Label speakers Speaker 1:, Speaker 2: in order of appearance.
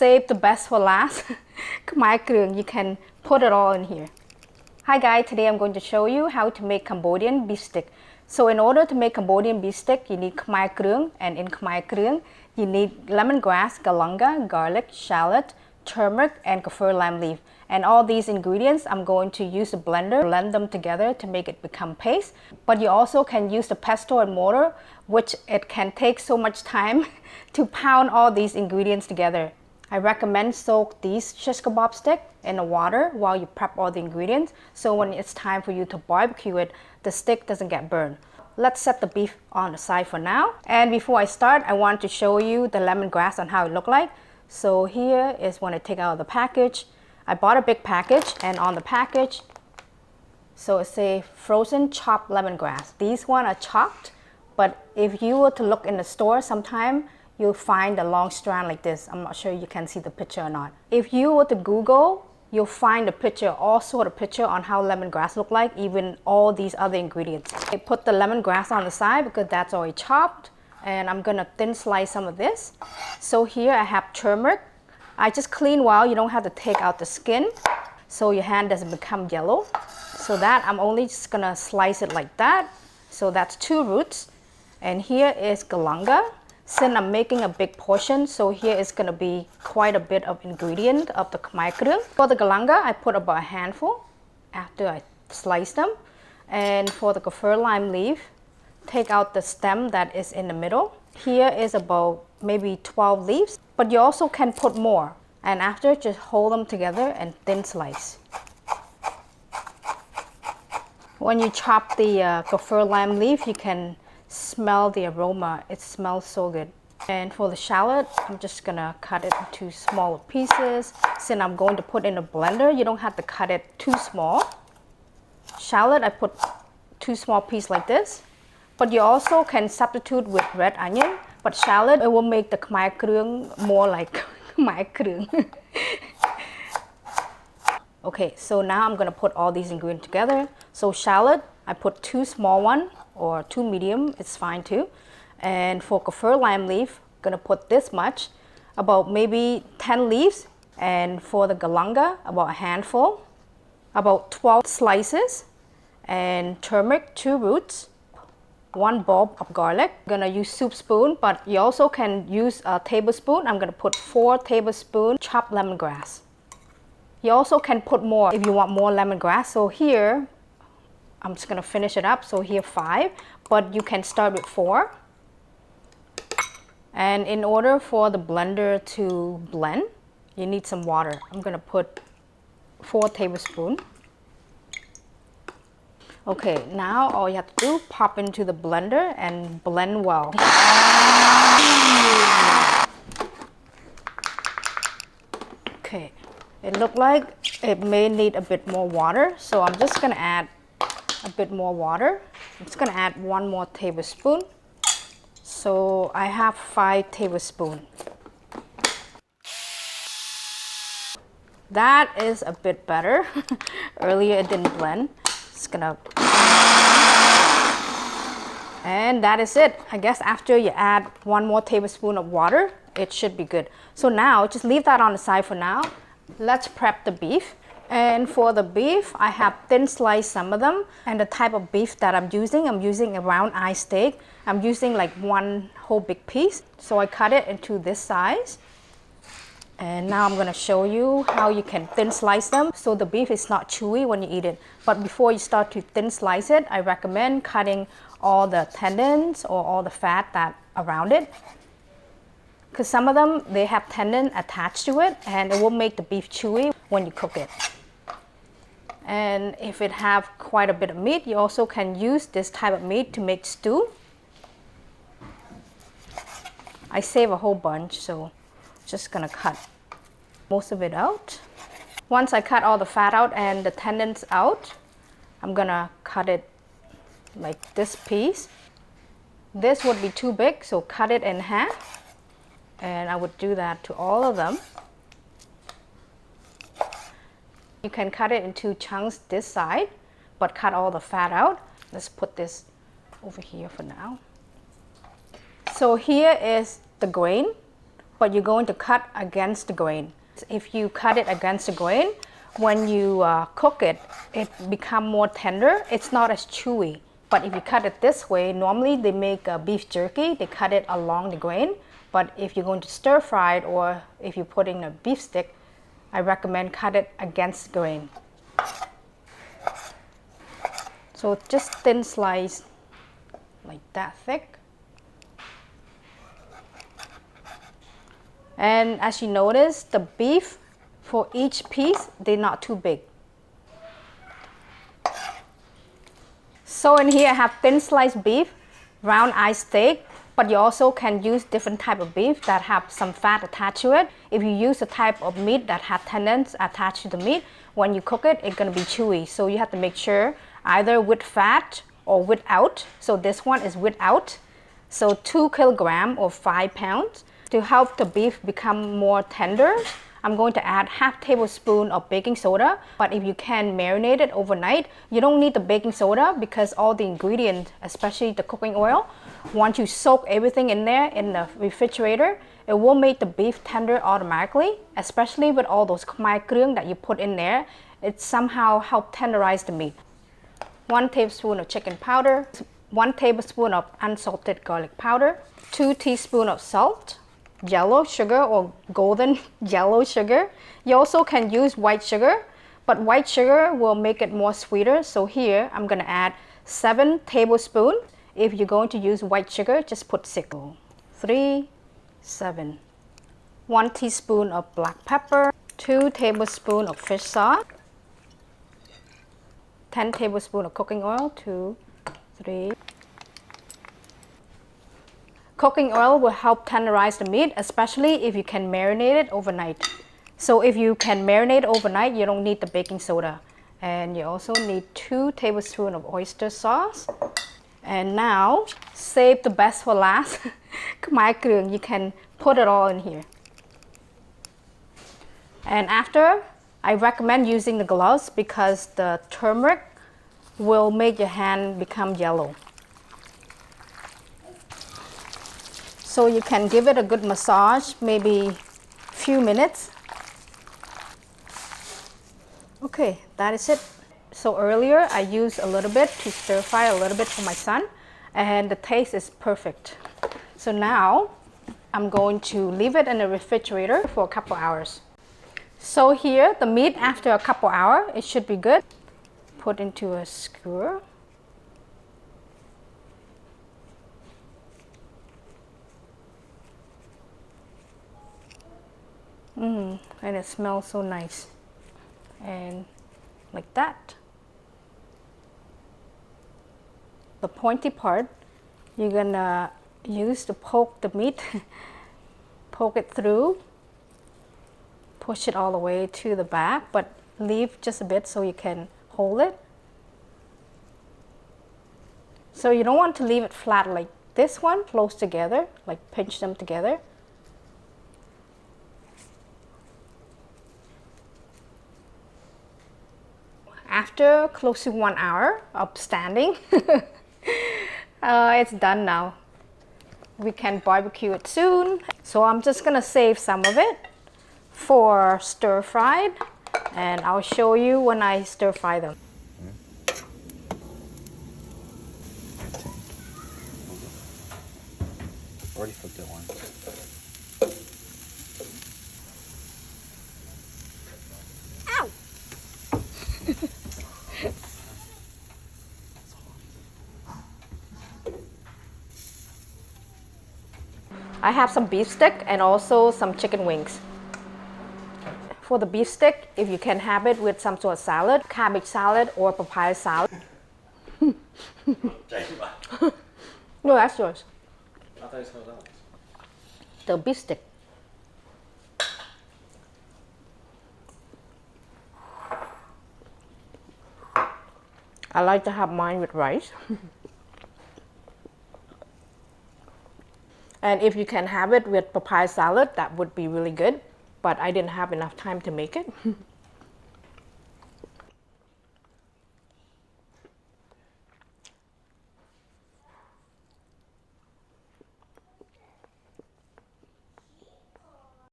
Speaker 1: save the best for last. Khmer Kroeung, you can put it all in here. Hi guys, today I'm going to show you how to make Cambodian beef stick. So in order to make Cambodian beef stick, you need Khmer Kroeung, and in Khmer Kroeung, you need lemongrass, galangal, garlic, shallot, turmeric, and kaffir lime leaf. And all these ingredients, I'm going to use a blender, blend them together to make it become paste. But you also can use the pestle and mortar, which it can take so much time to pound all these ingredients together. I recommend soak these shish kebab stick in the water while you prep all the ingredients, so when it's time for you to barbecue it, the stick doesn't get burned. Let's set the beef on the side for now. And before I start, I want to show you the lemongrass and how it looks like. So here is when I take out of the package. I bought a big package, and on the package, so it says frozen chopped lemongrass. These ones are chopped, but if you were to look in the store sometime, you'll find a long strand like this. I'm not sure you can see the picture or not. If you were to Google, you'll find a picture, all sort of picture on how lemongrass look like, even all these other ingredients. I put the lemongrass on the side because that's already chopped, and I'm gonna thin slice some of this. So here I have turmeric. I just clean well, you don't have to take out the skin, so your hand doesn't become yellow. So that I'm only just gonna slice it like that. So that's 2 roots. And here is galangal. Since I'm making a big portion, so here is gonna be quite a bit of ingredient of the Khmer Kroeung. For the galangal, I put about a handful after I slice them. And for the kaffir lime leaf, take out the stem that is in the middle. Here is about maybe 12 leaves, but you also can put more. And after, just hold them together and thin slice. When you chop the kaffir lime leaf, you can smell the aroma. It smells so good. And for the shallot, I'm just gonna cut it into smaller pieces. Since I'm going to put in a blender, you don't have to cut it too small. Shallot, I put 2 small pieces like this. But you also can substitute with red onion. But shallot, it will make the Khmer Kroeung more like Khmer Kroeung. Okay, so now I'm gonna put all these ingredients together. So shallot, I put 2 small ones or 2 medium, it's fine too. And for kaffir lime leaf, I'm gonna put this much, about maybe 10 leaves. And for the galangal, about a handful, about 12 slices. And turmeric, 2 roots. 1 bulb of garlic. I'm gonna use soup spoon, but you also can use a tablespoon. I'm gonna put 4 tablespoons chopped lemongrass. You also can put more if you want more lemongrass. So here, I'm just gonna finish it up. So here 5, but you can start with 4. And in order for the blender to blend, you need some water. I'm gonna put 4 tablespoons. Okay, now all you have to do, pop into the blender and blend well. Okay, it looks like it may need a bit more water, so I'm just gonna add a bit more water. I'm just gonna add 1 more tablespoon. So I have 5 tablespoons. That is a bit better. Earlier it didn't blend. Gonna, and that is it. I guess after you add 1 more tablespoon of water, it should be good. So now just leave that on the side for now. Let's prep the beef. And for the beef, I have thin sliced some of them. And the type of beef that I'm using a round eye steak. I'm using like 1 whole big piece. So I cut it into this size. And now I'm gonna show you how you can thin slice them so the beef is not chewy when you eat it. But before you start to thin slice it, I recommend cutting all the tendons or all the fat that around it. Because some of them, they have tendon attached to it, and it will make the beef chewy when you cook it. And if it have quite a bit of meat, you also can use this type of meat to make stew. I save a whole bunch, so just gonna cut most of it out. Once I cut all the fat out and the tendons out, I'm gonna cut it like this piece. This would be too big, so cut it in half. And I would do that to all of them. You can cut it into chunks this side, but cut all the fat out. Let's put this over here for now. So here is the grain but you're going to cut against the grain. If you cut it against the grain, when you cook it, it becomes more tender. It's not as chewy. But if you cut it this way, normally they make beef jerky, they cut it along the grain. But if you're going to stir fry it, or if you put in a beef stick, I recommend cut it against the grain. So just thin slice, like that thick. And as you notice, the beef for each piece, they're not too big. So in here I have thin sliced beef, round eye steak, but you also can use different type of beef that have some fat attached to it. If you use a type of meat that has tendons attached to the meat, when you cook it, it's gonna be chewy. So you have to make sure either with fat or without. So this one is without. So 2 kilograms or 5 pounds. To help the beef become more tender, I'm going to add half tablespoon of baking soda. But if you can marinate it overnight, you don't need the baking soda because all the ingredients, especially the cooking oil, once you soak everything in there in the refrigerator, it will make the beef tender automatically, especially with all those khmer Kroeung that you put in there. It somehow helps tenderize the meat. 1 tablespoon of chicken powder, 1 tablespoon of unsalted garlic powder, 2 teaspoons of salt, yellow sugar or golden yellow sugar. You also can use white sugar, but white sugar will make it more sweeter. So here I'm gonna add 7 tablespoons. If you're going to use white sugar, just put 6. 3, 7. 1 teaspoon of black pepper, 2 tablespoons of fish sauce, 10 tablespoons of cooking oil, 2, 3. Cooking oil will help tenderize the meat, especially if you can marinate it overnight. So if you can marinate overnight, you don't need the baking soda. And you also need 2 tablespoons of oyster sauce. And now, save the best for last. Khmer Kroeung, you can put it all in here. And after, I recommend using the gloves because the turmeric will make your hand become yellow. So you can give it a good massage, maybe few minutes. Okay, that is it. So earlier I used a little bit to stir fry a little bit for my son, and the taste is perfect. So now I'm going to leave it in the refrigerator for a couple hours. So here, the meat after a couple hours, it should be good. Put into a skewer. And it smells so nice. And like that. The pointy part, you're gonna use to poke the meat. Poke it through. Push it all the way to the back, but leave just a bit so you can hold it. So you don't want to leave it flat like this one, close together, like pinch them together. After close to 1 hour of standing, it's done now. We can barbecue it soon. So I'm just gonna save some of it for stir fried, and I'll show you when I stir fry them.
Speaker 2: Already cooked it once.
Speaker 1: Ow! I have some beef stick and also some chicken wings. For the beef stick, if you can have it with some sort of salad, cabbage salad or papaya salad. No, that's yours.
Speaker 2: I thought you smelled that.
Speaker 1: The beef stick. I like to have mine with rice. And if you can have it with papaya salad, that would be really good. But I didn't have enough time to make it.